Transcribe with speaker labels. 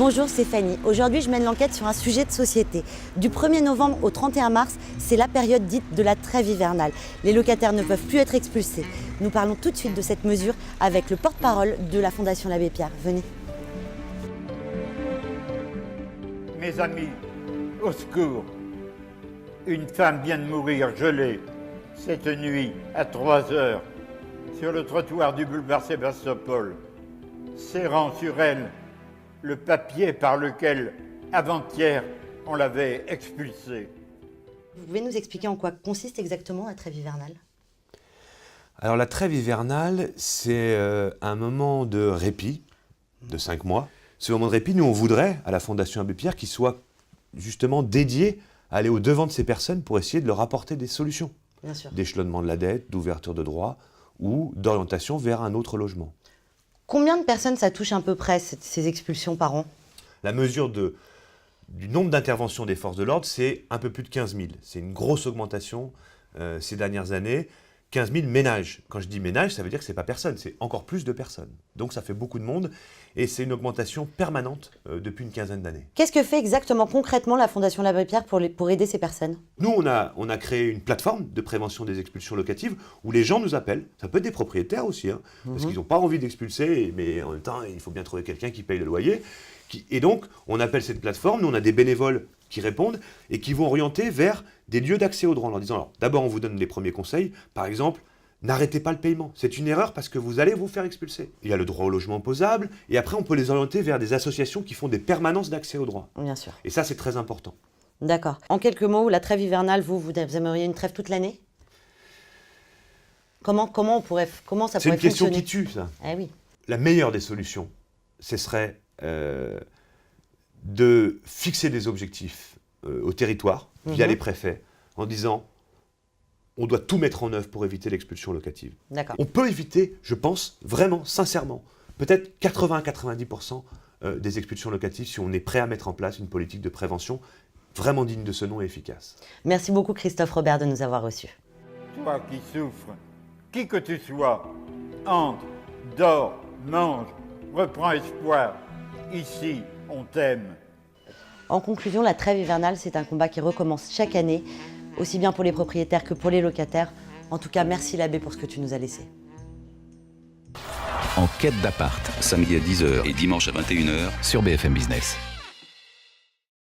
Speaker 1: Bonjour, c'est Fanny. Aujourd'hui, je mène l'enquête sur un sujet de société. Du 1er novembre au 31 mars, c'est la période dite de la trêve hivernale. Les locataires ne peuvent plus être expulsés. Nous parlons tout de suite de cette mesure avec le porte-parole de la Fondation l'Abbé Pierre. Venez.
Speaker 2: Mes amis, au secours. Une femme vient de mourir gelée cette nuit à 3 heures sur le trottoir du boulevard Sébastopol, serrant sur elle le papier par lequel, avant-hier, on l'avait expulsée.
Speaker 1: Vous pouvez nous expliquer en quoi consiste exactement la trêve hivernale ?
Speaker 3: Alors la trêve hivernale, c'est un moment de répit de 5 mois. Ce moment de répit, nous on voudrait, à la Fondation Abbé Pierre, qu'il soit justement dédié à aller au-devant de ces personnes pour essayer de leur apporter des solutions.
Speaker 1: Bien sûr.
Speaker 3: D'échelonnement de la dette, d'ouverture de droits ou d'orientation vers un autre logement.
Speaker 1: Combien de personnes ça touche à peu près, ces expulsions par an ?
Speaker 3: La mesure du nombre d'interventions des forces de l'ordre, c'est un peu plus de 15 000. C'est une grosse augmentation ces dernières années. 15 000 ménages. Quand je dis ménages, ça veut dire que ce n'est pas personne, c'est encore plus de personnes. Donc ça fait beaucoup de monde et c'est une augmentation permanente depuis une quinzaine d'années.
Speaker 1: Qu'est-ce que fait exactement, concrètement, la Fondation l'Abbé Pierre pour aider ces personnes ?
Speaker 3: Nous, on a créé une plateforme de prévention des expulsions locatives où les gens nous appellent. Ça peut être des propriétaires aussi, hein, parce qu'ils n'ont pas envie d'expulser, mais en même temps, il faut bien trouver quelqu'un qui paye le loyer. Et donc, on appelle cette plateforme, nous on a des bénévoles qui répondent et qui vont orienter vers des lieux d'accès au droit en leur disant, alors d'abord on vous donne les premiers conseils, par exemple, n'arrêtez pas le paiement, c'est une erreur parce que vous allez vous faire expulser. Il y a le droit au logement opposable et après on peut les orienter vers des associations qui font des permanences d'accès au droit.
Speaker 1: Bien sûr.
Speaker 3: Et ça c'est très important.
Speaker 1: D'accord. En quelques mots, la trêve hivernale, vous aimeriez une trêve toute l'année ? Comment ça pourrait fonctionner ?
Speaker 3: C'est une question qui tue ça.
Speaker 1: Eh oui.
Speaker 3: La meilleure des solutions, ce serait de fixer des objectifs au territoire, via les préfets, en disant on doit tout mettre en œuvre pour éviter l'expulsion locative.
Speaker 1: D'accord.
Speaker 3: On peut éviter, je pense, vraiment, sincèrement, peut-être 80-90% des expulsions locatives si on est prêt à mettre en place une politique de prévention vraiment digne de ce nom et efficace.
Speaker 1: Merci beaucoup Christophe Robert de nous avoir reçus.
Speaker 2: Toi qui souffres, qui que tu sois, entre, dors, mange, reprends espoir. Ici, on t'aime.
Speaker 1: En conclusion, la trêve hivernale, c'est un combat qui recommence chaque année, aussi bien pour les propriétaires que pour les locataires. En tout cas, merci l'abbé pour ce que tu nous as laissé.
Speaker 4: En quête d'appart, samedi à 10h et dimanche à 21h sur BFM Business.